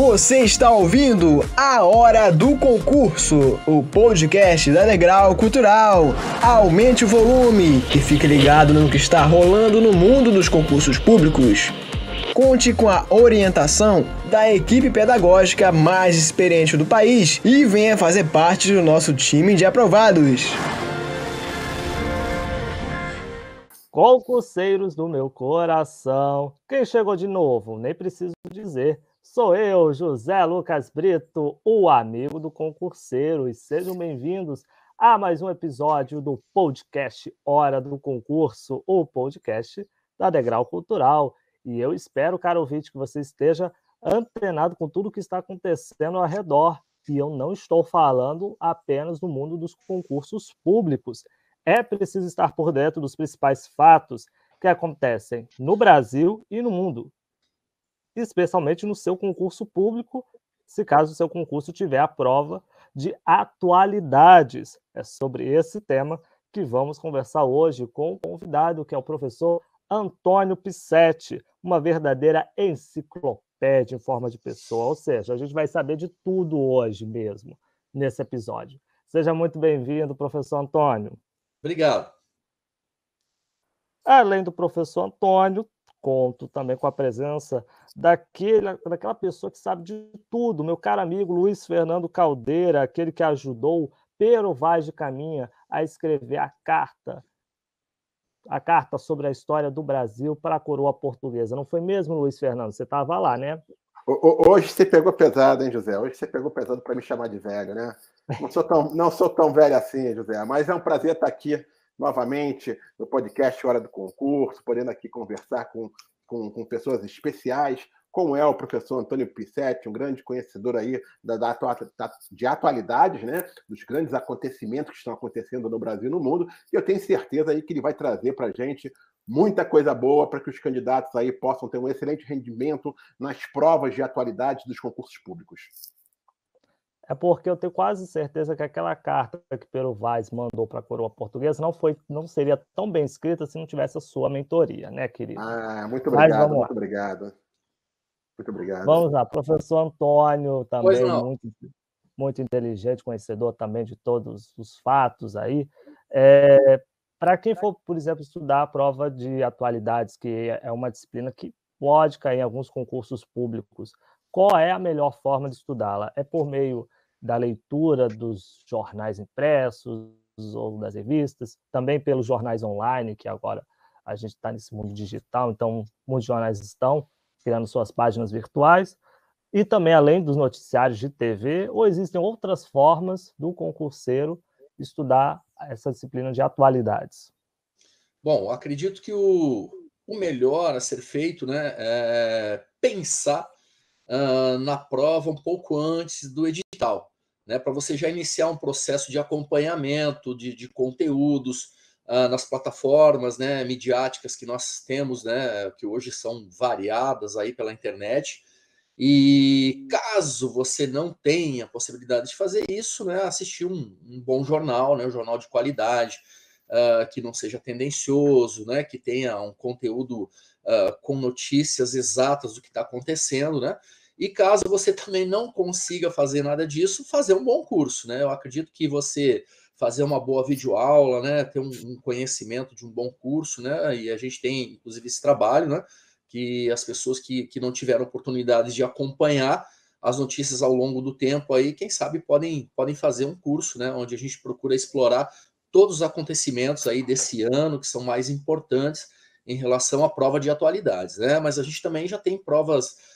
Você está ouvindo A Hora do Concurso, o podcast da Degrau Cultural. Aumente o volume e fique ligado no que está rolando no mundo dos concursos públicos. Conte com a orientação da equipe pedagógica mais experiente do país e venha fazer parte do nosso time de aprovados. Concurseiros do meu coração, quem chegou de novo? Nem preciso dizer. Sou eu, José Lucas Brito, o amigo do concurseiro, e sejam bem-vindos a mais um episódio do podcast Hora do Concurso, o podcast da Degrau Cultural. E eu espero, caro ouvinte, que você esteja antenado com tudo o que está acontecendo ao redor. E eu não estou falando apenas do mundo dos concursos públicos. É preciso estar por dentro dos principais fatos que acontecem no Brasil e no mundo, especialmente no seu concurso público, se caso o seu concurso tiver a prova de atualidades. É sobre esse tema que vamos conversar hoje com o convidado, que é o professor Antônio Pissetti, uma verdadeira enciclopédia em forma de pessoa, ou seja, a gente vai saber de tudo hoje mesmo, nesse episódio. Seja muito bem-vindo, professor Antônio. Obrigado. Além do professor Antônio, conto também com a presença daquela pessoa que sabe de tudo, meu caro amigo Luiz Fernando Caldeira, aquele que ajudou Pero Vaz de Caminha a escrever a carta sobre a história do Brasil para a coroa portuguesa. Não foi mesmo, Luiz Fernando? Você estava lá, né? Hoje você pegou pesado, hein, José? Hoje você pegou pesado para me chamar de velho, né? Não sou tão velho assim, José, mas é um prazer estar aqui novamente no podcast Hora do Concurso, podendo aqui conversar com pessoas especiais, como é o professor Antônio Pissetti, um grande conhecedor aí de atualidades, né? Dos grandes acontecimentos que estão acontecendo no Brasil e no mundo, e eu tenho certeza aí que ele vai trazer para a gente muita coisa boa para que os candidatos aí possam ter um excelente rendimento nas provas de atualidade dos concursos públicos. É porque eu tenho quase certeza que aquela carta que Pero Vaz mandou para a coroa portuguesa não seria tão bem escrita se não tivesse a sua mentoria, né, querido? Muito obrigado, Muito obrigado. Vamos lá, professor Antônio, também muito inteligente, conhecedor também de todos os fatos aí. Para quem for, por exemplo, estudar a prova de atualidades, que é uma disciplina que pode cair em alguns concursos públicos, qual é a melhor forma de estudá-la? É por meio da leitura dos jornais impressos ou das revistas, também pelos jornais online, que agora a gente está nesse mundo digital, então muitos jornais estão criando suas páginas virtuais, e também além dos noticiários de TV, ou existem outras formas do concurseiro estudar essa disciplina de atualidades? Bom, acredito que o melhor a ser feito, né, é pensar na prova um pouco antes do edital, né, para você já iniciar um processo de acompanhamento de conteúdos nas plataformas, né, midiáticas que nós temos, né, que hoje são variadas aí pela internet. E caso você não tenha possibilidade de fazer isso, né, assistir um bom jornal, né, um jornal de qualidade, que não seja tendencioso, né, que tenha um conteúdo com notícias exatas do que está acontecendo, né? E caso você também não consiga fazer nada disso, fazer um bom curso, né? Eu acredito que você fazer uma boa videoaula, né, ter um conhecimento de um bom curso, né? E a gente tem, inclusive, esse trabalho, né? Que as pessoas que não tiveram oportunidade de acompanhar as notícias ao longo do tempo aí, quem sabe podem fazer um curso, né? Onde a gente procura explorar todos os acontecimentos aí desse ano que são mais importantes em relação à prova de atualidades, né? Mas a gente também já tem provas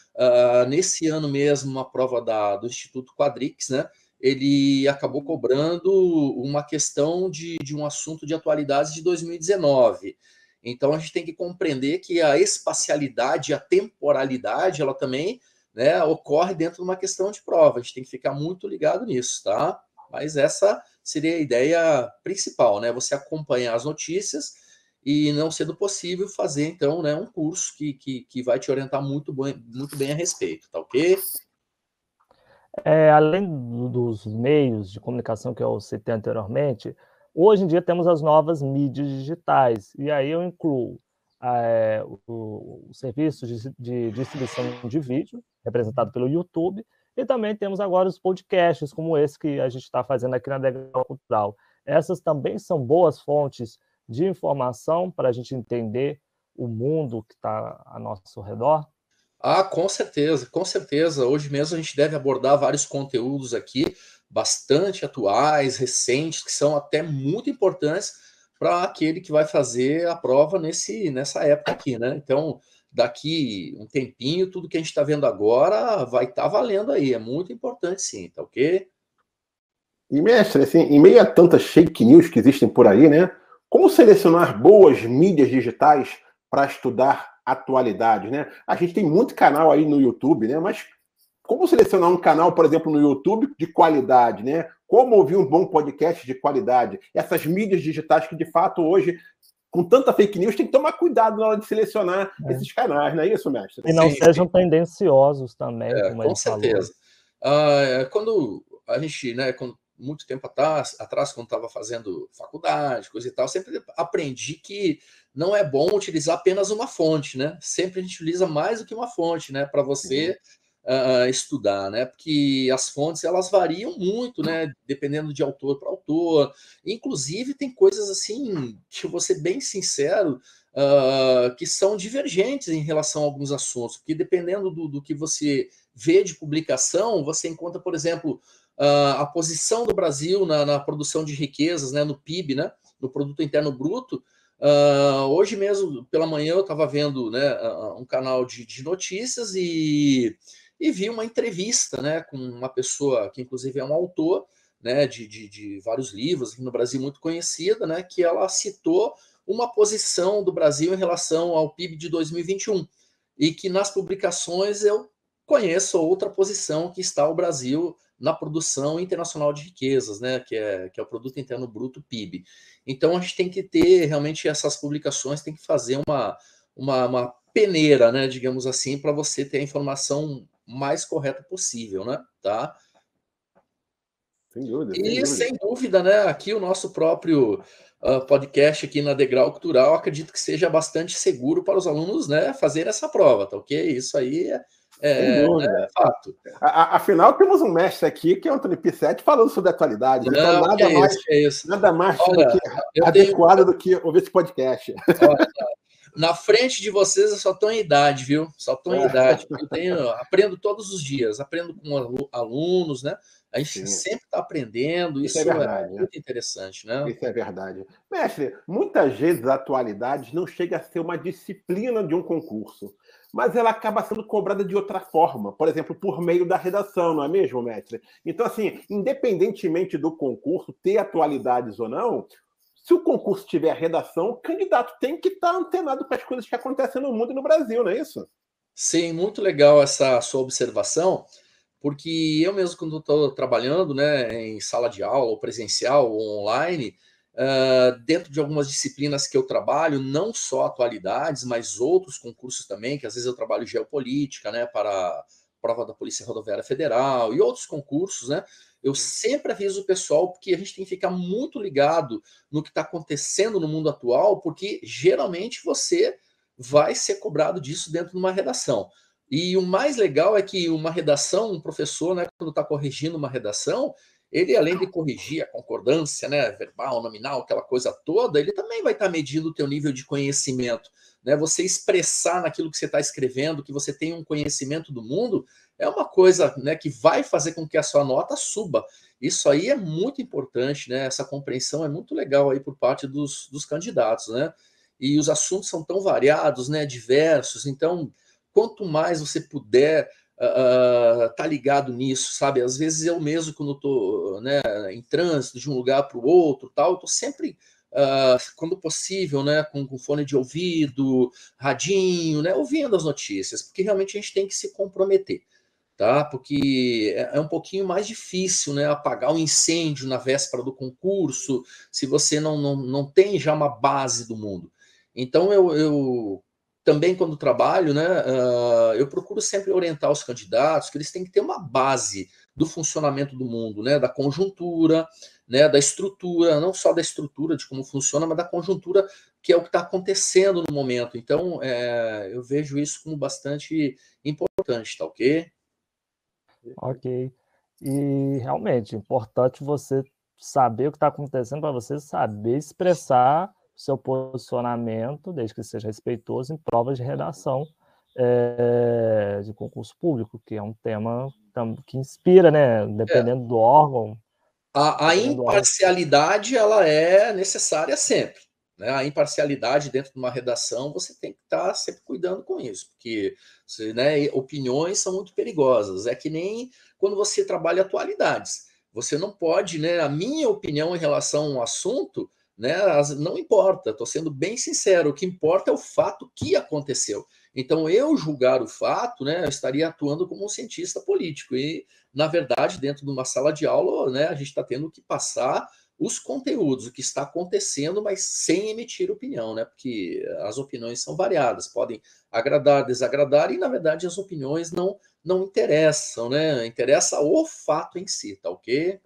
nesse ano mesmo, uma prova do Instituto Quadrix, né? Ele acabou cobrando uma questão de um assunto de atualidades de 2019. Então a gente tem que compreender que a espacialidade, a temporalidade, ela também, né, ocorre dentro de uma questão de prova. A gente tem que ficar muito ligado nisso, tá? Mas essa seria a ideia principal, né? Você acompanhar as notícias e, não sendo possível, fazer, então, né, um curso que vai te orientar muito bem a respeito, tá ok? Além dos meios de comunicação que eu citei anteriormente, hoje em dia temos as novas mídias digitais, e aí eu incluo o serviço de distribuição de vídeo, representado pelo YouTube, e também temos agora os podcasts, como esse que a gente está fazendo aqui na Degrau Cultural. Essas também são boas fontes de informação para a gente entender o mundo que está a nosso redor? Ah, com certeza, com certeza. Hoje mesmo a gente deve abordar vários conteúdos aqui, bastante atuais, recentes, que são até muito importantes para aquele que vai fazer a prova nessa época aqui, né? Então, daqui um tempinho, tudo que a gente está vendo agora vai estar valendo aí. É muito importante, sim, tá ok? E, mestre, assim, em meio a tantas fake news que existem por aí, né? Como selecionar boas mídias digitais para estudar atualidades, né? A gente tem muito canal aí no YouTube, né? Mas como selecionar um canal, por exemplo, no YouTube de qualidade, né? Como ouvir um bom podcast de qualidade? Essas mídias digitais que, de fato, hoje, com tanta fake news, tem que tomar cuidado na hora de selecionar esses canais, não é isso, mestre? E não sejam tendenciosos também, como Com ele certeza. falou. Quando a gente, né, muito tempo atrás, quando estava fazendo faculdade, coisa e tal, sempre aprendi que não é bom utilizar apenas uma fonte, né? Sempre a gente utiliza mais do que uma fonte, né, para você estudar, né? Porque as fontes elas variam muito, né? Dependendo de autor para autor. Inclusive tem coisas assim que eu vou ser bem sincero, que são divergentes em relação a alguns assuntos, porque dependendo do que você vê de publicação, você encontra, por exemplo, a posição do Brasil na produção de riquezas, né, no PIB, né, no Produto Interno Bruto. Hoje mesmo, pela manhã, eu estava vendo, né, um canal de notícias e vi uma entrevista, né, com uma pessoa que, inclusive, é um autor, né, de vários livros aqui no Brasil, muito conhecida, né, que ela citou uma posição do Brasil em relação ao PIB de 2021 e que nas publicações eu conheço outra posição que está o Brasil na produção internacional de riquezas, né, que é o Produto Interno Bruto, PIB. Então a gente tem que ter realmente essas publicações, tem que fazer uma peneira, né, digamos assim, para você ter a informação mais correta possível, né, tá? Sem dúvida, Sem dúvida, né, aqui o nosso próprio podcast aqui na Degrau Cultural, acredito que seja bastante seguro para os alunos, né, fazer essa prova, tá ok? Isso aí sem dúvida. É fato. Afinal, temos um mestre aqui, que é o Antônio Pissetti, falando sobre atualidades. Então, nada mais Olha, adequado do que ouvir esse podcast. Olha, na frente de vocês eu só estou em idade, viu? Só estou em idade. Aprendo todos os dias, aprendo com alunos, né? A gente sempre está aprendendo, isso é verdade, muito interessante, né? Isso é verdade. Mestre, muitas vezes a atualidade não chega a ser uma disciplina de um concurso, mas ela acaba sendo cobrada de outra forma, por exemplo, por meio da redação, não é mesmo, mestre? Então, assim, independentemente do concurso ter atualidades ou não, se o concurso tiver redação, o candidato tem que estar antenado para as coisas que acontecem no mundo e no Brasil, não é isso? Sim, muito legal essa sua observação, porque eu mesmo, quando estou trabalhando, né, em sala de aula, ou presencial, ou online, dentro de algumas disciplinas que eu trabalho, não só atualidades, mas outros concursos também, que às vezes eu trabalho geopolítica, né, para a prova da Polícia Rodoviária Federal e outros concursos, né, eu sempre aviso o pessoal porque a gente tem que ficar muito ligado no que está acontecendo no mundo atual, porque geralmente você vai ser cobrado disso dentro de uma redação. E o mais legal é que uma redação, um professor, né, quando está corrigindo uma redação, ele, além de corrigir a concordância, né, verbal, nominal, aquela coisa toda, ele também vai estar medindo o teu nível de conhecimento. Né? Você expressar naquilo que você está escrevendo, que você tem um conhecimento do mundo, é uma coisa, né, que vai fazer com que a sua nota suba. Isso aí é muito importante, né? Essa compreensão é muito legal aí por parte dos candidatos, né? E os assuntos são tão variados, né, diversos, então quanto mais você puder tá ligado nisso, sabe? Às vezes eu mesmo, quando estou, né, em trânsito de um lugar para o outro, tal, eu estou sempre, quando possível, né, com fone de ouvido, radinho, né, ouvindo as notícias, porque realmente a gente tem que se comprometer, tá? Porque é um pouquinho mais difícil, né, apagar um incêndio na véspera do concurso, se você não tem já uma base do mundo. Então, eu também, quando trabalho, né, eu procuro sempre orientar os candidatos que eles têm que ter uma base do funcionamento do mundo, né, da conjuntura, né, da estrutura, não só da estrutura de como funciona, mas da conjuntura, que é o que está acontecendo no momento. Então, eu vejo isso como bastante importante, tá ok? Ok. E realmente é importante você saber o que está acontecendo para você saber expressar o seu posicionamento, desde que seja respeitoso, em provas de redação de concurso público, que é um tema que inspira, né? Dependendo do órgão. A imparcialidade ela é necessária sempre. Né? A imparcialidade dentro de uma redação, você tem que estar sempre cuidando com isso, porque né, opiniões são muito perigosas. É que nem quando você trabalha atualidades. Você não pode, né? A minha opinião em relação a um assunto, né, não importa, estou sendo bem sincero, o que importa é o fato que aconteceu. Então, eu julgar o fato, né, eu estaria atuando como um cientista político. E, na verdade, dentro de uma sala de aula, né, a gente está tendo que passar os conteúdos, o que está acontecendo, mas sem emitir opinião, né? Porque as opiniões são variadas, podem agradar, desagradar, e, na verdade, as opiniões não interessam, né? Interessa o fato em si, tá ok?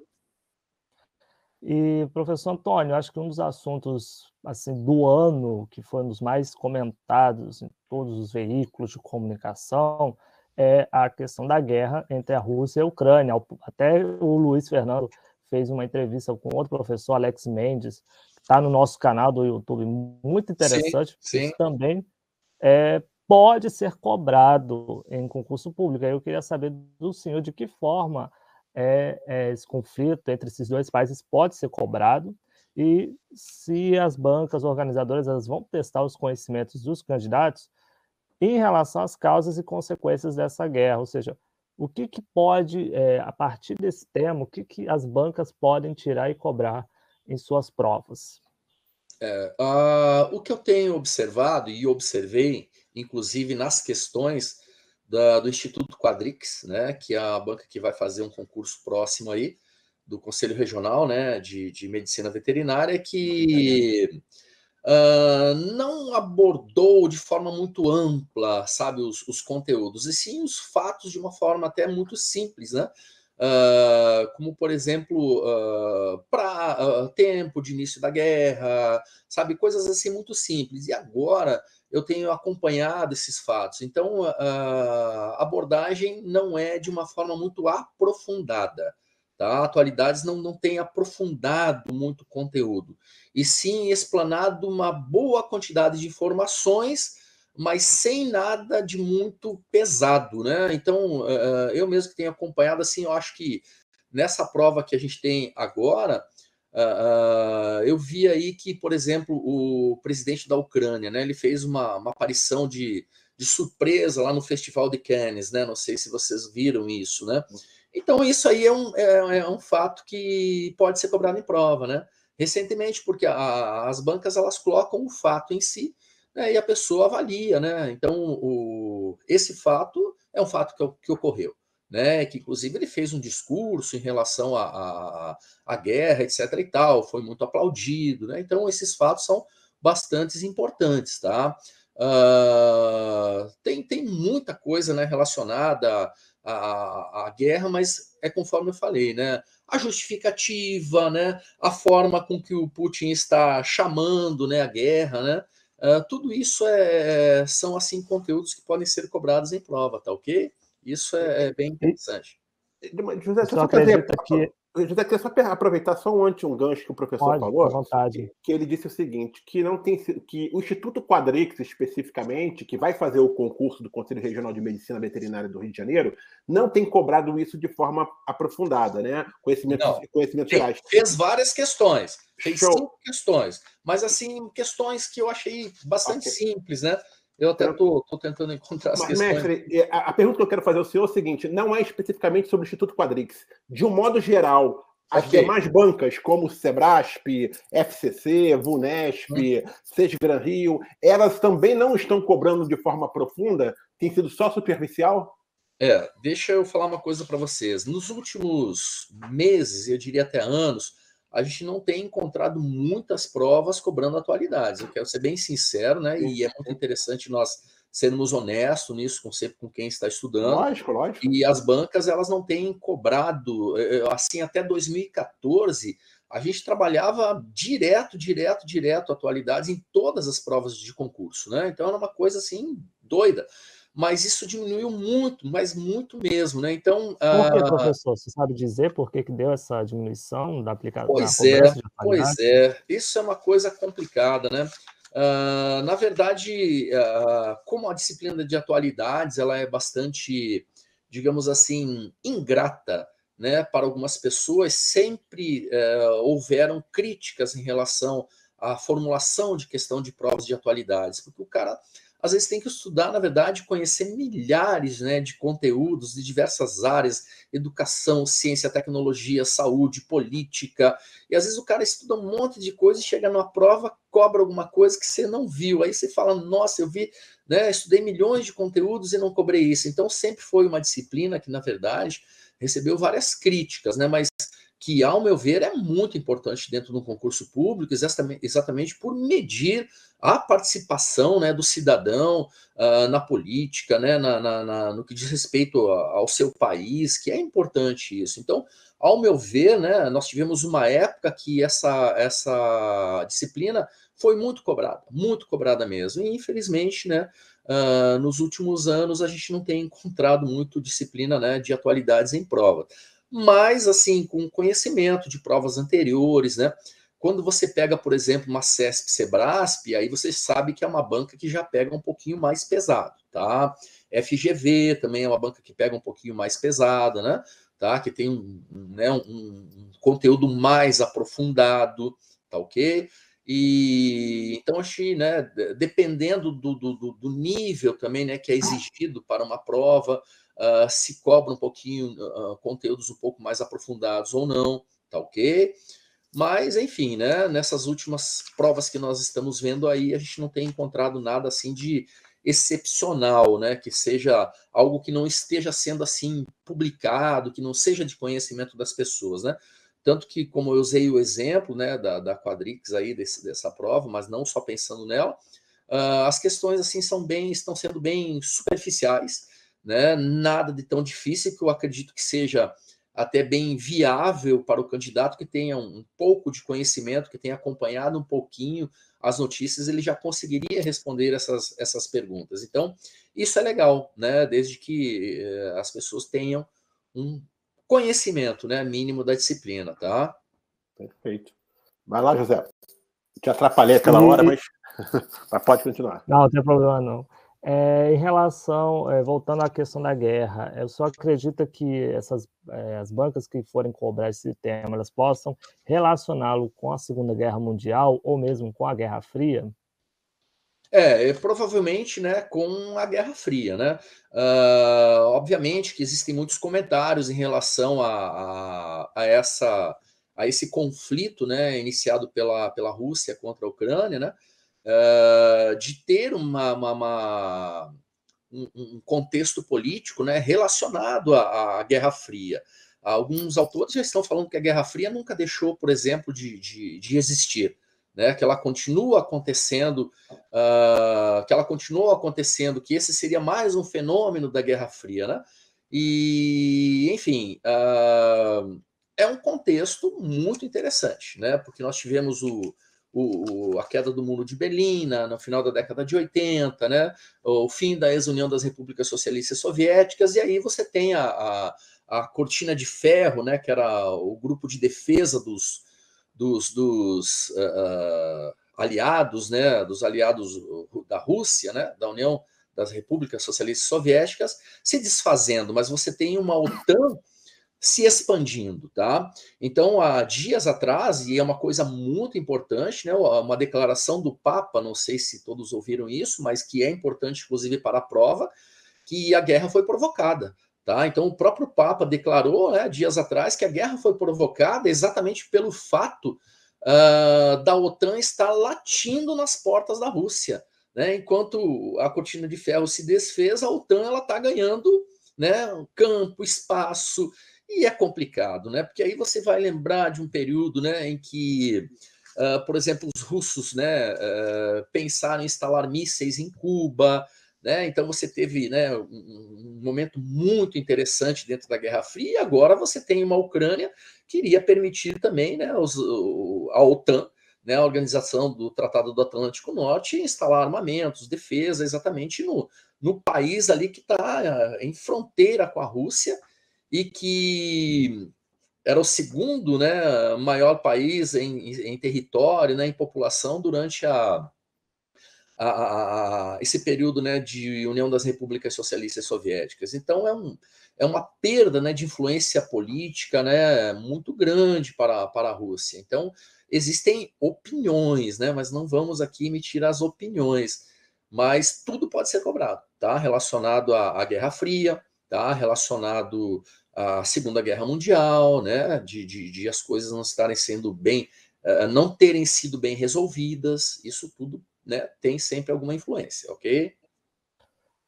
E, professor Antônio, acho que um dos assuntos assim, do ano, que foi um dos mais comentados em todos os veículos de comunicação, é a questão da guerra entre a Rússia e a Ucrânia. Até o Luiz Fernando fez uma entrevista com outro professor, Alex Mendes, que está no nosso canal do YouTube, muito interessante. Sim. Isso também pode ser cobrado em concurso público. Aí eu queria saber do senhor de que forma esse conflito entre esses dois países pode ser cobrado e se as bancas organizadoras elas vão testar os conhecimentos dos candidatos em relação às causas e consequências dessa guerra, ou seja, o que pode, a partir desse tema, o que as bancas podem tirar e cobrar em suas provas? O que eu tenho observado e observei, inclusive nas questões do Instituto Quadrix, né, que é a banca que vai fazer um concurso próximo aí, do Conselho Regional, né, de Medicina Veterinária, que não abordou de forma muito ampla, sabe, os conteúdos, e sim os fatos de uma forma até muito simples, né? Como, por exemplo, tempo de início da guerra, sabe, coisas assim muito simples. E agora eu tenho acompanhado esses fatos. Então, a abordagem não é de uma forma muito aprofundada. Tá? Atualidades não tem aprofundado muito conteúdo, e sim explanado uma boa quantidade de informações, mas sem nada de muito pesado, né? Então, eu mesmo que tenho acompanhado, assim, eu acho que nessa prova que a gente tem agora, eu vi aí que, por exemplo, o presidente da Ucrânia, né, ele fez uma aparição de surpresa lá no Festival de Cannes, né? Não sei se vocês viram isso, né? Então, isso aí é um fato que pode ser cobrado em prova, né? Recentemente, porque as bancas elas colocam o fato em si, né, e a pessoa avalia, né? Então, esse fato é um fato que ocorreu, né? Que inclusive ele fez um discurso em relação à guerra, etc. e tal, foi muito aplaudido, né? Então, esses fatos são bastante importantes, tá? Tem muita coisa, né, relacionada à guerra, mas é conforme eu falei, né? A justificativa, né? A forma com que o Putin está chamando, né, a guerra, né? Tudo isso são assim conteúdos que podem ser cobrados em prova, tá ok? Isso é bem interessante. José, você acredita que... José, queria só aproveitar só um gancho que o professor falou, à vontade. que ele disse o seguinte, que o Instituto Quadrix, especificamente, que vai fazer o concurso do Conselho Regional de Medicina Veterinária do Rio de Janeiro, não tem cobrado isso de forma aprofundada, né? Conhecimentos gerais. Fez várias questões, fez 5 questões, mas assim, questões que eu achei bastante simples, né? Eu até estou tentando encontrar as questões. Mestre, a pergunta que eu quero fazer ao senhor é o seguinte, não é especificamente sobre o Instituto Quadrix. De um modo geral, as demais bancas, como o Sebrasp, FCC, VUNESP, Sesgran Rio, elas também não estão cobrando de forma profunda? Tem sido só superficial? Deixa eu falar uma coisa para vocês. Nos últimos meses, eu diria até anos, a gente não tem encontrado muitas provas cobrando atualidades. Eu quero ser bem sincero, né? E é muito interessante nós sermos honestos nisso, sempre com quem está estudando. Lógico. E as bancas, elas não têm cobrado, assim, até 2014, a gente trabalhava direto atualidades em todas as provas de concurso, né? Então era uma coisa assim doida. Mas isso diminuiu muito, mas muito mesmo, né? Então, Por que, professor? Você sabe dizer por que deu essa diminuição da pois cobrança de atualidade? pois é, isso é uma coisa complicada, né? Na verdade, como a disciplina de atualidades ela é bastante, digamos assim, ingrata, né, para algumas pessoas, sempre houveram críticas em relação à formulação de questão de provas de atualidades, porque o cara às vezes tem que estudar, na verdade, conhecer milhares, né, de conteúdos de diversas áreas, educação, ciência, tecnologia, saúde, política, e às vezes o cara estuda um monte de coisa e chega numa prova, cobra alguma coisa que você não viu. Aí você fala, nossa, eu vi, né, estudei milhões de conteúdos e não cobrei isso. Então sempre foi uma disciplina que, na verdade, recebeu várias críticas, né, mas que, ao meu ver, é muito importante dentro de um concurso público, exatamente por medir a participação, né, do cidadão na política, né, no que diz respeito ao seu país, que é importante isso. Então, ao meu ver, né, nós tivemos uma época que essa disciplina foi muito cobrada mesmo. E, infelizmente, né, nos últimos anos, a gente não tem encontrado muito disciplina, né, de atualidades em prova. Mas, assim, com conhecimento de provas anteriores, né? Quando você pega, por exemplo, uma CESP, Sebrasp, aí você sabe que é uma banca que já pega um pouquinho mais pesado, tá? FGV também é uma banca que pega um pouquinho mais pesada, né? Tá? Que tem um conteúdo mais aprofundado, tá ok? E então, acho que, né, dependendo do nível também, né, que é exigido para uma prova, se cobra um pouquinho, conteúdos um pouco mais aprofundados ou não, tá ok? Mas, enfim, né, nessas últimas provas que nós estamos vendo aí, a gente não tem encontrado nada assim de excepcional, né, que seja algo que não esteja sendo assim publicado, que não seja de conhecimento das pessoas, né? Tanto que, como eu usei o exemplo, né, da Quadrix aí, dessa prova, mas não só pensando nela, as questões assim estão sendo bem superficiais, né? Nada de tão difícil, que eu acredito que seja até bem viável para o candidato que tenha um pouco de conhecimento, que tenha acompanhado um pouquinho as notícias, ele já conseguiria responder essas perguntas. Então, isso é legal, né? Desde que as pessoas tenham um conhecimento, né, mínimo da disciplina, tá? Perfeito. Vai lá, José. Te atrapalhei aquela hora, mas pode continuar. Não, não tem problema não. Em relação, voltando à questão da guerra, eu só acredito que as bancas que forem cobrar esse tema, elas possam relacioná-lo com a Segunda Guerra Mundial ou mesmo com a Guerra Fria? Provavelmente, né, com a Guerra Fria, né? Obviamente que existem muitos comentários em relação a esse conflito, né, iniciado pela Rússia contra a Ucrânia, né? De ter um contexto político, né, relacionado à Guerra Fria. Alguns autores já estão falando que a Guerra Fria nunca deixou, por exemplo, de existir, né, que ela continua acontecendo, que esse seria mais um fenômeno da Guerra Fria, né? E, enfim, é um contexto muito interessante, né? Porque nós tivemos a queda do Muro de Berlim no final da década de 80, né? O fim da ex-união das repúblicas socialistas soviéticas, e aí você tem a cortina de ferro, né? Que era o grupo de defesa dos aliados, né? Dos aliados da Rússia, né? Da União das Repúblicas Socialistas Soviéticas, se desfazendo, mas você tem uma OTAN se expandindo, tá? Então, há dias atrás, e é uma coisa muito importante, né, uma declaração do Papa, não sei se todos ouviram isso, mas que é importante, inclusive, para a prova, que a guerra foi provocada, tá? Então, o próprio Papa declarou, né, dias atrás, que a guerra foi provocada exatamente pelo fato da OTAN estar latindo nas portas da Rússia, né? Enquanto a cortina de ferro se desfez, a OTAN ela está ganhando, né, campo, espaço. E é complicado, né? Porque aí você vai lembrar de um período, né, em que, por exemplo, os russos, né, pensaram em instalar mísseis em Cuba, né? Então você teve, né, um momento muito interessante dentro da Guerra Fria, e agora você tem uma Ucrânia que iria permitir também, né, a OTAN, né, a Organização do Tratado do Atlântico Norte, instalar armamentos, defesa, exatamente no país ali que está em fronteira com a Rússia e que era o segundo, né, maior país em território, né, em população durante esse período, né, de União das Repúblicas Socialistas Soviéticas. Então é uma perda, né, de influência política, né, muito grande para a Rússia. Então existem opiniões, né, mas não vamos aqui emitir as opiniões, mas tudo pode ser cobrado, tá? Relacionado à Guerra Fria, tá? Relacionado à Segunda Guerra Mundial, né, de as coisas não estarem sendo bem, não terem sido bem resolvidas, isso tudo, né, tem sempre alguma influência, ok?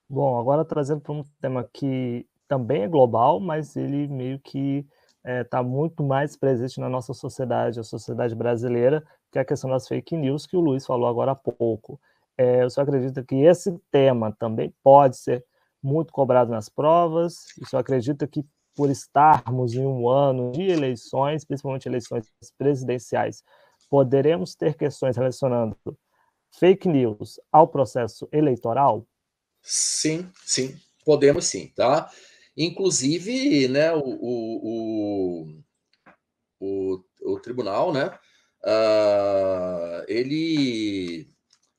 Bom, agora trazendo para um tema que também é global, mas ele meio que está muito mais presente na nossa sociedade, a sociedade brasileira, que é a questão das fake news, que o Luiz falou agora há pouco. Eu só acredito que esse tema também pode ser muito cobrado nas provas, e só acredito que por estarmos em um ano de eleições, principalmente eleições presidenciais, poderemos ter questões relacionando fake news ao processo eleitoral? Sim, sim, podemos sim, tá? Inclusive, né, o tribunal, né,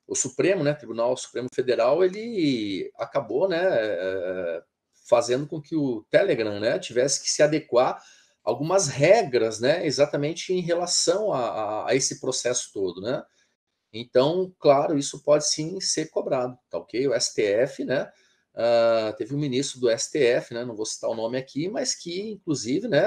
o Supremo, né, Tribunal Supremo Federal, ele acabou, né, fazendo com que o Telegram, né, tivesse que se adequar a algumas regras, né, exatamente em relação a esse processo todo, né? Então, claro, isso pode sim ser cobrado, tá ok? O STF, né? Teve um ministro do STF, né? Não vou citar o nome aqui, mas que, inclusive, né,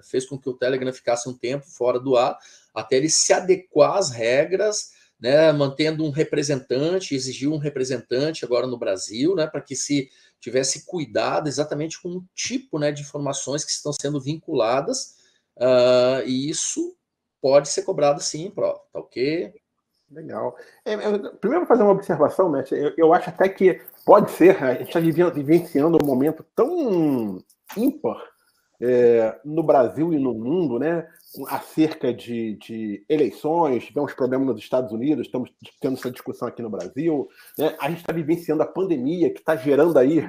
fez com que o Telegram ficasse um tempo fora do ar, até ele se adequar às regras, né? Mantendo um representante, exigiu um representante agora no Brasil, né? Para que se tivesse cuidado exatamente com o tipo, né, de informações que estão sendo vinculadas, e isso pode ser cobrado sim em prova, tá ok? Legal. Primeiro, vou fazer uma observação, Mestre. Eu acho até que pode ser, a gente está vivenciando um momento tão ímpar no Brasil e no mundo, né? Acerca de eleições, tivemos problemas nos Estados Unidos, estamos tendo essa discussão aqui no Brasil, né? A gente está vivenciando a pandemia, que está gerando aí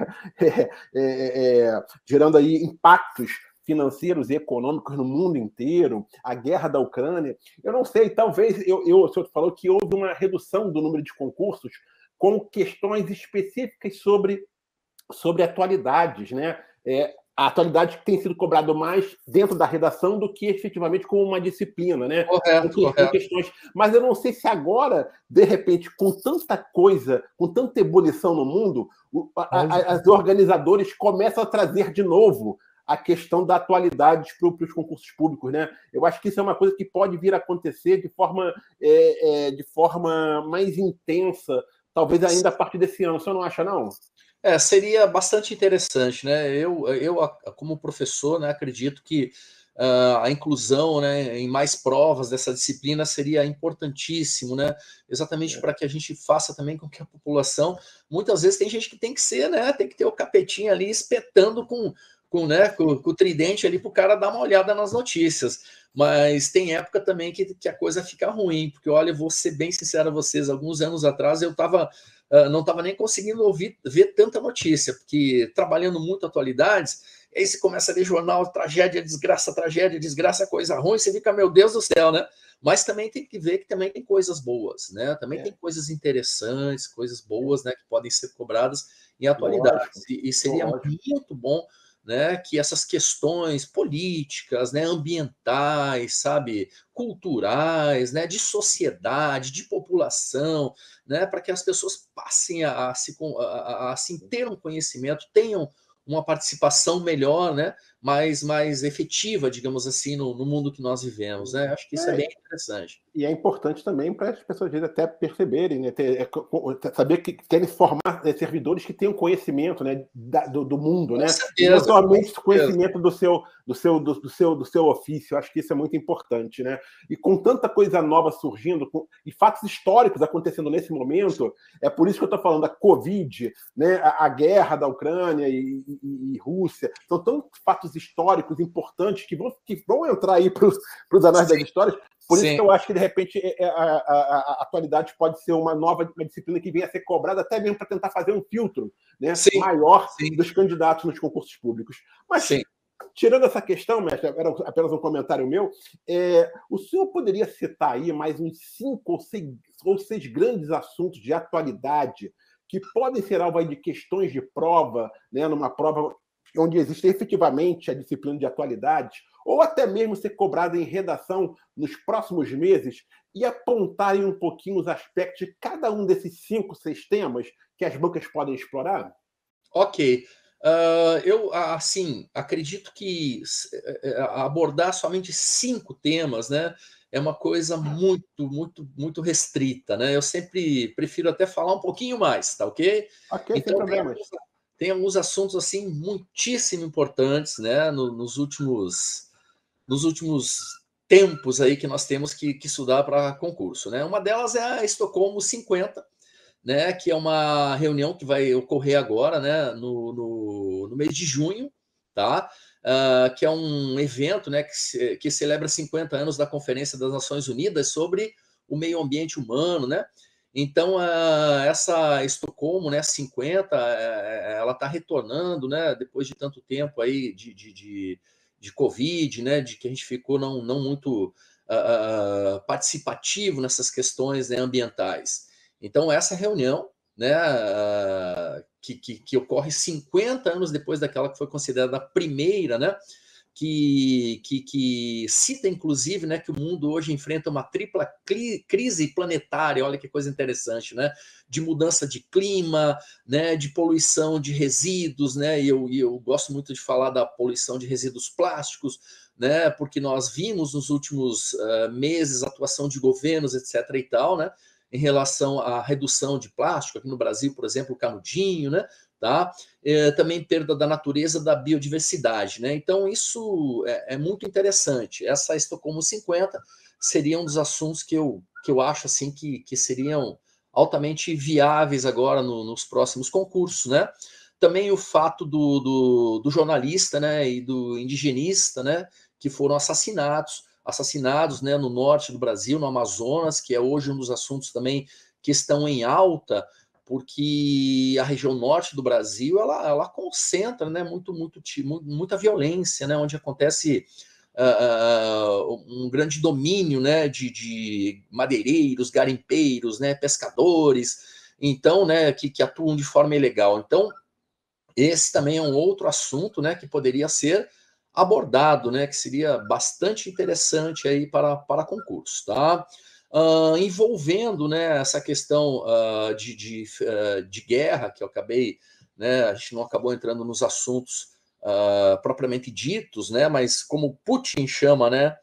impactos financeiros e econômicos no mundo inteiro, a guerra da Ucrânia. Eu não sei, talvez, o senhor falou que houve uma redução do número de concursos com questões específicas sobre atualidades, né? A atualidade que tem sido cobrado mais dentro da redação do que efetivamente como uma disciplina, né? Correto, com questões. Mas eu não sei se agora, de repente, com tanta coisa, com tanta ebulição no mundo, os organizadores começam a trazer de novo a questão da atualidade para os concursos públicos, né? Eu acho que isso é uma coisa que pode vir a acontecer de forma mais intensa, talvez ainda a partir desse ano. O senhor não acha, não? Seria bastante interessante, né? Eu como professor, né, acredito que a inclusão, né, em mais provas dessa disciplina seria importantíssimo, né? Exatamente para que a gente faça também com que a população, muitas vezes tem gente que tem que ser, né? Tem que ter o capetinho ali espetando com o tridente ali para o cara dar uma olhada nas notícias. Mas tem época também que a coisa fica ruim, porque olha, eu vou ser bem sincero a vocês, alguns anos atrás eu não estava nem conseguindo ver tanta notícia, porque trabalhando muito atualidades, aí você começa a ler jornal, tragédia, desgraça, coisa ruim, você fica, meu Deus do céu, né? Mas também tem que ver que também tem coisas boas, né? Também tem coisas interessantes, coisas boas, né, que podem ser cobradas em atualidades. E seria muito bom, né, que essas questões políticas, né, ambientais, sabe, culturais, né, de sociedade, de população, né, para que as pessoas passem a ter um conhecimento, tenham uma participação melhor, né? mais efetiva, digamos assim, no mundo que nós vivemos, né? Acho que isso é bem interessante. E é importante também para as pessoas até perceberem, né? Saber que querem formar servidores que tenham conhecimento, né? do mundo, né? E não somente conhecimento do seu ofício. Acho que isso é muito importante, né? E com tanta coisa nova surgindo, e fatos históricos acontecendo nesse momento, é por isso que eu estou falando da Covid, né? A guerra da Ucrânia e Rússia, são tantos fatos históricos importantes que vão entrar aí para os anais das histórias. Por isso que eu acho que, de repente, a atualidade pode ser uma disciplina que venha a ser cobrada até mesmo para tentar fazer um filtro, né, maior dos candidatos nos concursos públicos. Mas, tirando essa questão, mestre, era apenas um comentário meu, o senhor poderia citar aí mais uns 5 ou 6 grandes assuntos de atualidade que podem ser alvo de questões de prova, né, numa prova onde existe efetivamente a disciplina de atualidade, ou até mesmo ser cobrada em redação nos próximos meses e apontarem um pouquinho os aspectos de cada um desses 5, 6 temas que as bancas podem explorar? Ok. Eu, assim, acredito que abordar somente 5 temas, né, é uma coisa muito, muito, muito restrita, né? Eu sempre prefiro até falar um pouquinho mais, tá ok? Ok, então, sem problemas. Tem alguns assuntos, assim, muitíssimo importantes, né, nos últimos tempos aí que nós temos que estudar para concurso, né? Uma delas é a Estocolmo 50, né, que é uma reunião que vai ocorrer agora, né, no mês de junho, tá? Que é um evento, né, que celebra 50 anos da Conferência das Nações Unidas sobre o meio ambiente humano, né? Então, essa Estocolmo, né, 50, ela está retornando, né, depois de tanto tempo aí de Covid, né, de que a gente ficou não muito participativo nessas questões, né, ambientais. Então, essa reunião, né, que ocorre 50 anos depois daquela que foi considerada a primeira, né, que cita, inclusive, né, que o mundo hoje enfrenta uma tripla crise planetária, olha que coisa interessante, né, de mudança de clima, né, de poluição de resíduos, né, e eu gosto muito de falar da poluição de resíduos plásticos, né, porque nós vimos nos últimos meses a atuação de governos, etc. e tal, né, em relação à redução de plástico, aqui no Brasil, por exemplo, o canudinho, né, tá? Também perda da natureza, da biodiversidade, né? Então, isso é muito interessante. Essa Estocolmo 50 seria um dos assuntos que eu acho assim que seriam altamente viáveis agora nos próximos concursos, né? Também o fato do jornalista, né, e do indigenista, né, que foram assassinados, né, no norte do Brasil, no Amazonas, que é hoje um dos assuntos também que estão em alta, porque a região norte do Brasil ela concentra, né, muita violência, né, onde acontece um grande domínio, né, de madeireiros, garimpeiros, né, pescadores, então, né, que atuam de forma ilegal. Então, esse também é um outro assunto, né, que poderia ser abordado, né, que seria bastante interessante aí para concurso, tá? Envolvendo, né, essa questão de guerra, que eu acabei, né, a gente não acabou entrando nos assuntos propriamente ditos, né, mas como Putin chama, né,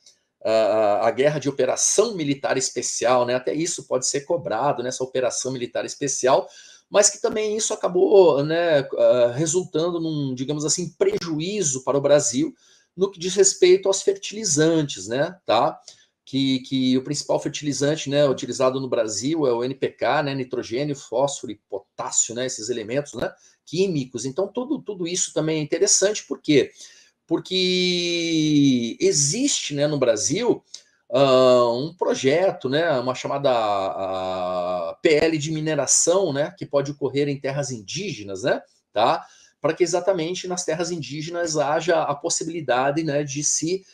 a guerra de operação militar especial, né, até isso pode ser cobrado nessa operação militar especial, mas que também isso acabou, né, resultando num, digamos assim, prejuízo para o Brasil no que diz respeito aos fertilizantes, né, tá? Que o principal fertilizante, né, utilizado no Brasil é o NPK, né, nitrogênio, fósforo e potássio, né, esses elementos, né, químicos. Então, tudo isso também é interessante, por quê? Porque existe, né, no Brasil um projeto, né, uma chamada PL de mineração, né, que pode ocorrer em terras indígenas, né, tá? Para que exatamente nas terras indígenas haja a possibilidade, né, de se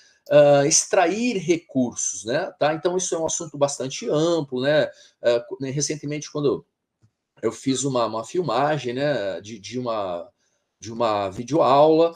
extrair recursos, né, tá? Então isso é um assunto bastante amplo, né? Recentemente, quando eu fiz uma filmagem, né, de uma videoaula.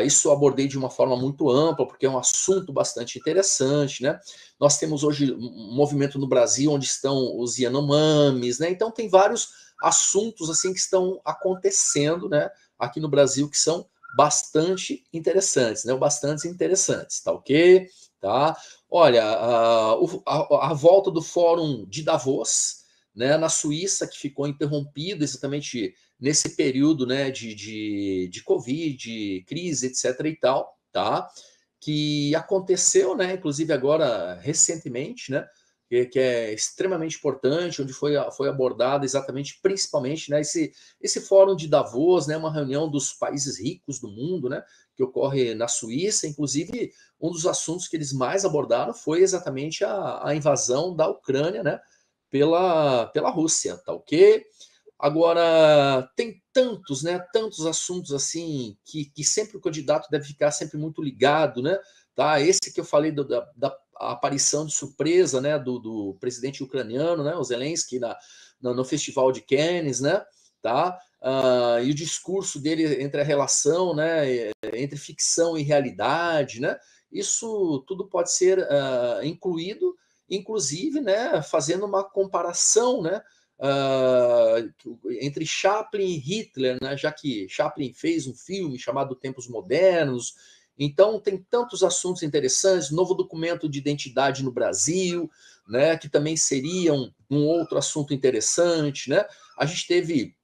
Isso eu abordei de uma forma muito ampla, porque é um assunto bastante interessante, né? Nós temos hoje um movimento no Brasil onde estão os Yanomamis, né? Então tem vários assuntos assim que estão acontecendo, né, aqui no Brasil que são bastante interessantes, né? Bastante interessantes, tá ok? Tá? Olha, a volta do Fórum de Davos, né, na Suíça, que ficou interrompido exatamente nesse período, né, de Covid, crise, etc. e tal, tá? Que aconteceu, né, inclusive agora recentemente, né, que é extremamente importante, onde foi abordado exatamente, principalmente, né, esse fórum de Davos, né, uma reunião dos países ricos do mundo, né, que ocorre na Suíça. Inclusive, um dos assuntos que eles mais abordaram foi exatamente a invasão da Ucrânia, né, pela Rússia, tá ok? Agora, tem tantos, né, tantos assuntos assim que sempre o candidato deve ficar sempre muito ligado, né? Tá? Esse que eu falei da aparição de surpresa, né, do presidente ucraniano, né, o Zelensky no Festival de Cannes, né? Tá? E o discurso dele entre a relação, né, entre ficção e realidade, né? Isso tudo pode ser incluído, inclusive, né, fazendo uma comparação, né? Entre Chaplin e Hitler, né, já que Chaplin fez um filme chamado Tempos Modernos. Então, tem tantos assuntos interessantes, novo documento de identidade no Brasil, né, que também seria um outro assunto interessante. Né? A gente teve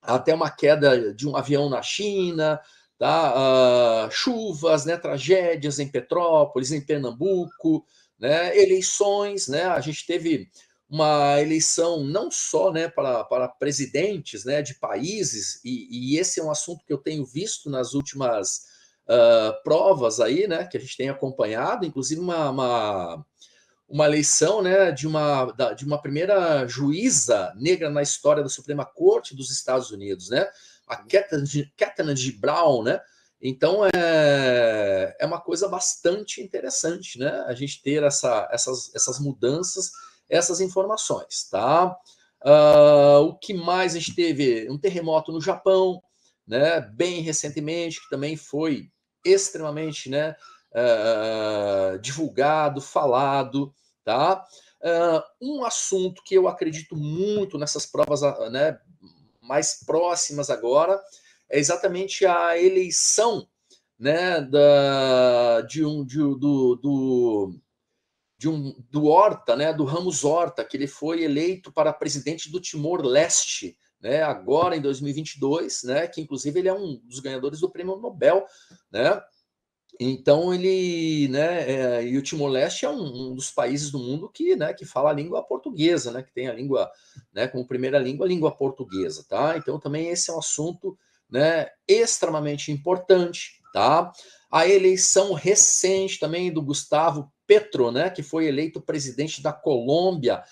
até uma queda de um avião na China, tá? Chuvas, né, tragédias em Petrópolis, em Pernambuco, né, eleições, né, a gente teve uma eleição não só, né, para presidentes, né, de países, e esse é um assunto que eu tenho visto nas últimas provas aí, né, que a gente tem acompanhado, inclusive uma eleição, né, de uma primeira juíza negra na história da Suprema Corte dos Estados Unidos, né, a Ketanji Brown, né. Então é uma coisa bastante interessante, né, a gente ter essas mudanças, essas informações, tá? O que mais a gente teve? Um terremoto no Japão, né, bem recentemente, que também foi extremamente, né, divulgado, falado, tá? Um assunto que eu acredito muito nessas provas, né, mais próximas agora é exatamente a eleição, né, do Horta, né, do Ramos Horta, que ele foi eleito para presidente do Timor-Leste, né, agora em 2022, né, que inclusive ele é um dos ganhadores do Prêmio Nobel, né? Então ele, né, e o Timor-Leste é um dos países do mundo que fala a língua portuguesa, né, que tem a língua, né, como primeira língua, a língua portuguesa, tá? Então também esse é um assunto, né, extremamente importante, tá? A eleição recente também do Gustavo Petro, né, que foi eleito presidente da Colômbia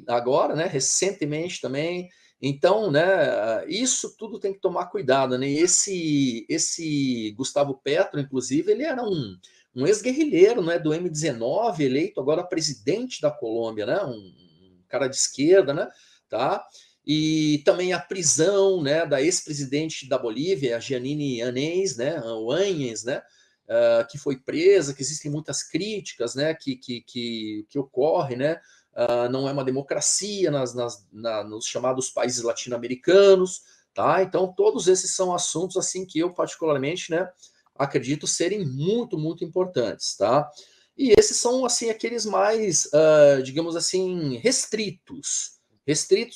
agora, né, recentemente também. Então, né, isso tudo tem que tomar cuidado, né? Esse Gustavo Petro, inclusive, ele era um ex-guerrilheiro, né, do M19, eleito agora presidente da Colômbia, né? Um cara de esquerda, né? Tá? E também a prisão, né, da ex-presidente da Bolívia, a Jeanine Áñez, né? O Áñez, né? Que foi presa, que existem muitas críticas, né? Que ocorre, né? Não é uma democracia nos chamados países latino-americanos, tá? Então, todos esses são assuntos assim que eu particularmente, né, acredito serem muito, muito importantes, tá? E esses são assim aqueles mais, digamos assim, restritos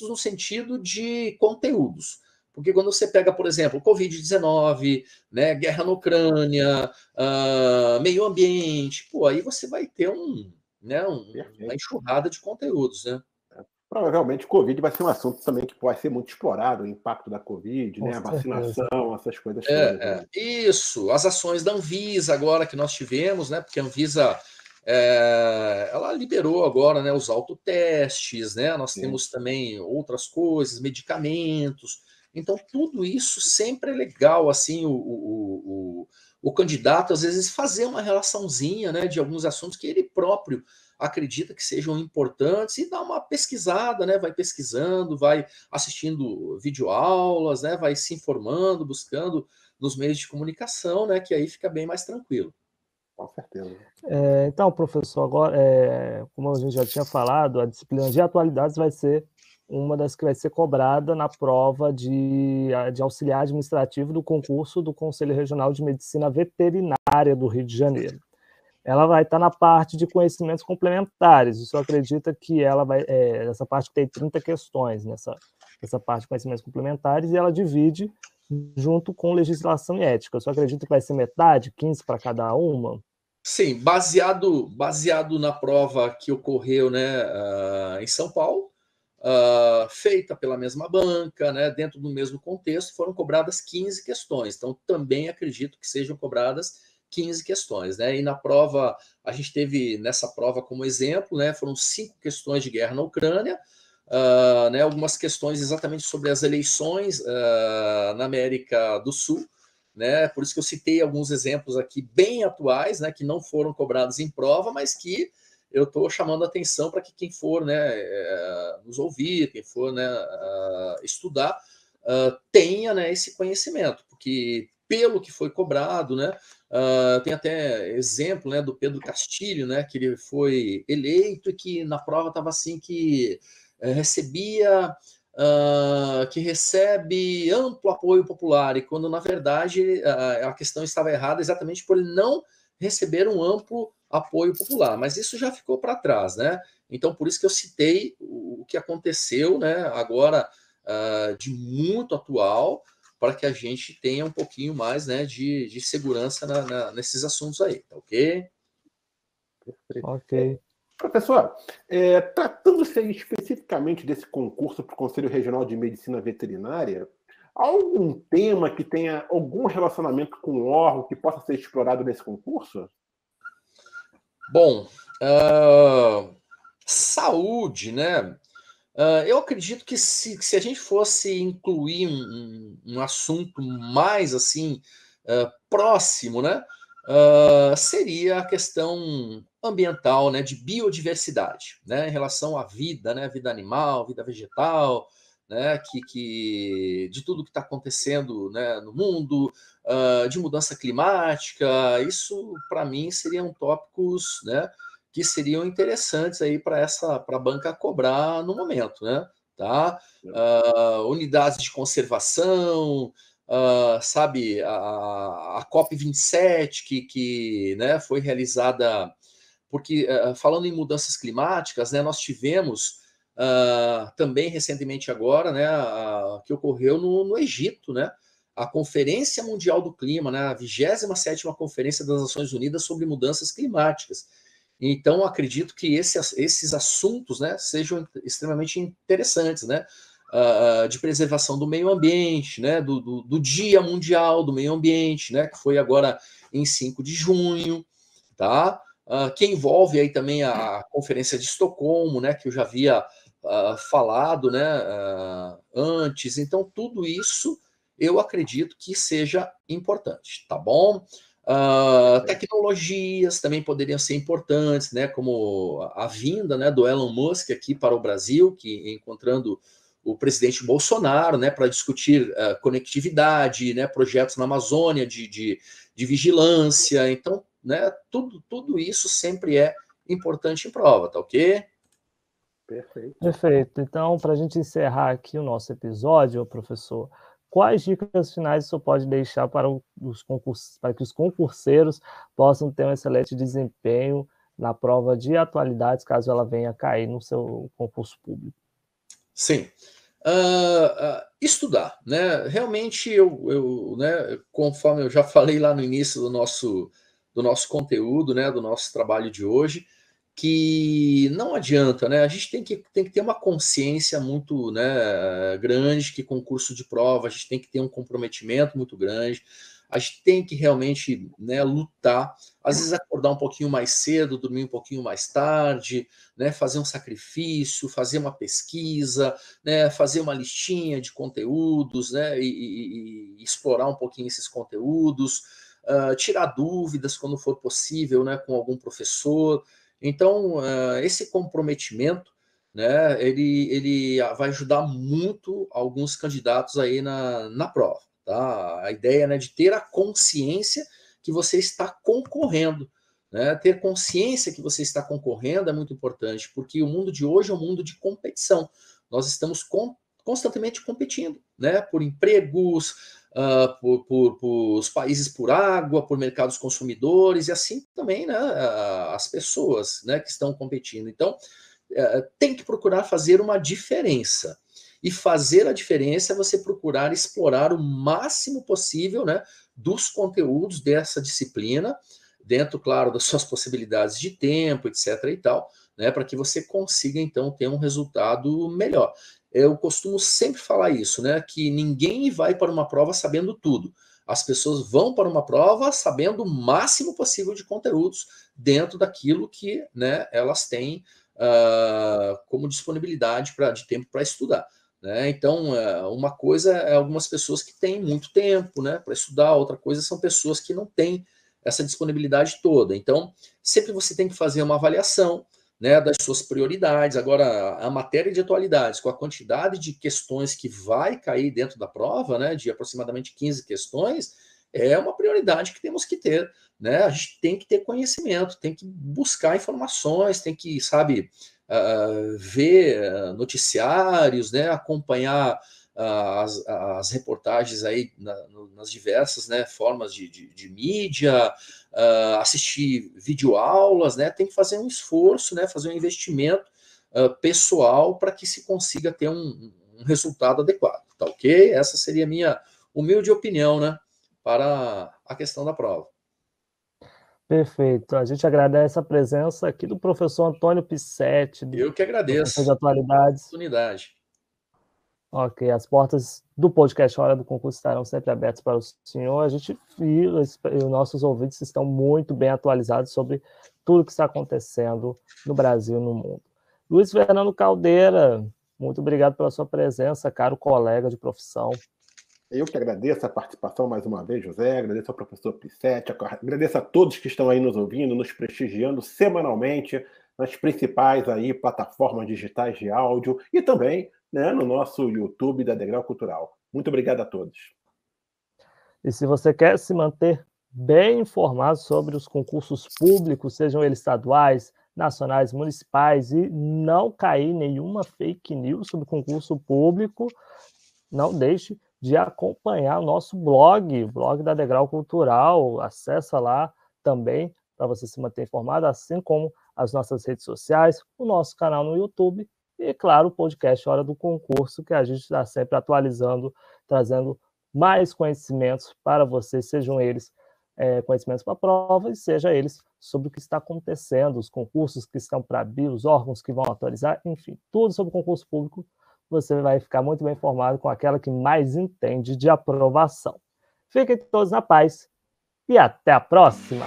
no sentido de conteúdos. Porque quando você pega, por exemplo, Covid-19, né, guerra na Ucrânia, meio ambiente, pô, aí você vai ter né, uma enxurrada de conteúdos, né? Provavelmente o Covid vai ser um assunto também que pode ser muito explorado, o impacto da Covid, né, a vacinação, essas coisas todas. Né? Isso, as ações da Anvisa agora que nós tivemos, né, porque a Anvisa ela liberou agora, né, os autotestes, né, nós temos também outras coisas, medicamentos, então tudo isso sempre é legal, assim, o candidato às vezes fazer uma relaçãozinha, né, de alguns assuntos que ele próprio acredita que sejam importantes e dá uma pesquisada, né? Vai pesquisando, vai assistindo videoaulas, né? Vai se informando, buscando nos meios de comunicação, né? Que aí fica bem mais tranquilo. Com certeza. Então, professor, agora, como a gente já tinha falado, a disciplina de atualidades vai ser uma das que vai ser cobrada na prova de auxiliar administrativo do concurso do Conselho Regional de Medicina Veterinária do Rio de Janeiro. Ela vai estar na parte de conhecimentos complementares. O senhor acredita que ela vai... essa parte tem 30 questões nessa parte de conhecimentos complementares, e ela divide junto com legislação e ética. O senhor acredita que vai ser metade, 15 para cada uma? Sim, baseado na prova que ocorreu, né, em São Paulo, feita pela mesma banca, né, dentro do mesmo contexto, foram cobradas 15 questões. Então, também acredito que sejam cobradas 15 questões, né? E na prova, a gente teve nessa prova como exemplo, né, foram 5 questões de guerra na Ucrânia, né, algumas questões exatamente sobre as eleições na América do Sul, né? Por isso que eu citei alguns exemplos aqui bem atuais, né, que não foram cobrados em prova, mas que eu estou chamando a atenção para que quem for, né, nos ouvir, quem for, né, estudar, tenha, né, esse conhecimento, porque pelo que foi cobrado, né, tem até exemplo, né, do Pedro Castilho, né, que ele foi eleito e que na prova estava assim que recebe amplo apoio popular, e quando na verdade a questão estava errada exatamente por ele não receber um amplo apoio popular, mas isso já ficou para trás, né? Então por isso que eu citei o que aconteceu, né, agora de muito atual, para que a gente tenha um pouquinho mais, né, de segurança nesses assuntos aí, tá ok? Ok. Professor, tratando-se especificamente desse concurso para o Conselho Regional de Medicina Veterinária, há algum tema que tenha algum relacionamento com o órgão que possa ser explorado nesse concurso? Bom, saúde, né? Eu acredito que se a gente fosse incluir um assunto mais assim próximo, né, seria a questão ambiental, né, de biodiversidade, né, em relação à vida, né, vida animal, vida vegetal, né, de tudo que está acontecendo, né, no mundo, de mudança climática. Isso para mim seriam tópicos, né, que seriam interessantes aí para a banca cobrar no momento, né? Tá? Unidades de conservação, sabe, a COP27 que né, foi realizada, porque falando em mudanças climáticas, né, nós tivemos também recentemente agora, né, que ocorreu no Egito, né? A Conferência Mundial do Clima, né, a 27ª Conferência das Nações Unidas sobre Mudanças Climáticas. Então, acredito que esses assuntos, né, sejam extremamente interessantes, né, de preservação do meio ambiente, né, do Dia Mundial do Meio Ambiente, né, que foi agora em 5 de junho, tá? Que envolve aí também a Conferência de Estocolmo, né, que eu já havia falado, né, antes. Então, tudo isso eu acredito que seja importante, tá bom? Tecnologias também poderiam ser importantes, né, como a vinda, né, do Elon Musk aqui para o Brasil, que encontrando o presidente Bolsonaro, né, para discutir conectividade, né, projetos na Amazônia de vigilância. Então, né, tudo isso sempre é importante em prova, tá ok? Perfeito. Perfeito. Então, para a gente encerrar aqui o nosso episódio, professor, quais dicas finais o senhor pode deixar para que os concurseiros possam ter um excelente desempenho na prova de atualidades, caso ela venha a cair no seu concurso público? Sim. Estudar, né? Realmente, né, conforme eu já falei lá no início do nosso conteúdo, né, do nosso trabalho de hoje, que não adianta, né? A gente tem que ter uma consciência muito, né, grande, que concurso de prova, a gente tem que ter um comprometimento muito grande, a gente tem que realmente, né, lutar, às vezes acordar um pouquinho mais cedo, dormir um pouquinho mais tarde, né, fazer um sacrifício, fazer uma pesquisa, né, fazer uma listinha de conteúdos, né, e explorar um pouquinho esses conteúdos, tirar dúvidas quando for possível, né, com algum professor. Então, esse comprometimento, né, ele vai ajudar muito alguns candidatos aí na prova, tá? A ideia, né, de ter a consciência que você está concorrendo, né? Ter consciência que você está concorrendo é muito importante, porque o mundo de hoje é um mundo de competição. nós estamos constantemente competindo, né, por empregos, por os países por água, por mercados consumidores, e assim também, né, as pessoas, né, que estão competindo. Então, tem que procurar fazer uma diferença. E fazer a diferença é você procurar explorar o máximo possível, né, dos conteúdos dessa disciplina, dentro, claro, das suas possibilidades de tempo, etc. e tal, né, para que você consiga, então, ter um resultado melhor. Eu costumo sempre falar isso, né, que ninguém vai para uma prova sabendo tudo. As pessoas vão para uma prova sabendo o máximo possível de conteúdos dentro daquilo que, né, elas têm como disponibilidade de tempo para estudar. Né? Então, uma coisa é algumas pessoas que têm muito tempo, né, para estudar, outra coisa são pessoas que não têm essa disponibilidade toda. Então, sempre você tem que fazer uma avaliação, né, das suas prioridades. Agora, a matéria de atualidades, com a quantidade de questões que vai cair dentro da prova, né, de aproximadamente 15 questões, é uma prioridade que temos que ter. Né? A gente tem que ter conhecimento, tem que buscar informações, tem que, sabe, ver noticiários, né, acompanhar as reportagens aí nas diversas, né, formas de mídia, assistir videoaulas, né, tem que fazer um esforço, né, fazer um investimento pessoal para que se consiga ter um resultado adequado, tá ok? Essa seria a minha humilde opinião, né, para a questão da prova. Perfeito. A gente agradece a presença aqui do professor Antônio Pissetti. Eu que agradeço de atualidades. a oportunidade. Ok, as portas do podcast Hora do Concurso estarão sempre abertas para o senhor. A gente e os nossos ouvintes estão muito bem atualizados sobre tudo que está acontecendo no Brasil e no mundo. Luiz Fernando Caldeira, muito obrigado pela sua presença, caro colega de profissão. Eu que agradeço a participação mais uma vez, José, agradeço ao professor Pissetti, agradeço a todos que estão aí nos ouvindo, nos prestigiando semanalmente nas principais aí plataformas digitais de áudio e também, né, no nosso YouTube da Degrau Cultural. Muito obrigado a todos. E se você quer se manter bem informado sobre os concursos públicos, sejam eles estaduais, nacionais, municipais, e não cair nenhuma fake news sobre concurso público, não deixe de acompanhar o nosso blog, o blog da Degrau Cultural. Acessa lá também para você se manter informado, assim como as nossas redes sociais, o nosso canal no YouTube e, claro, o podcast Hora do Concurso, que a gente está sempre atualizando, trazendo mais conhecimentos para vocês, sejam eles conhecimentos para a prova e seja eles sobre o que está acontecendo, os concursos que estão para abrir, os órgãos que vão atualizar, enfim, tudo sobre o concurso público. Você vai ficar muito bem informado com aquela que mais entende de aprovação. Fiquem todos na paz e até a próxima!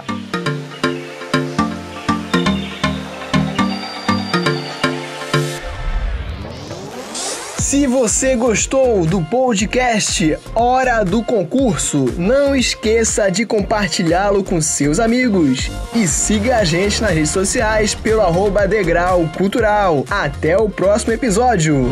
Se você gostou do podcast Hora do Concurso, não esqueça de compartilhá-lo com seus amigos. E siga a gente nas redes sociais pelo @Degrau Cultural. Até o próximo episódio!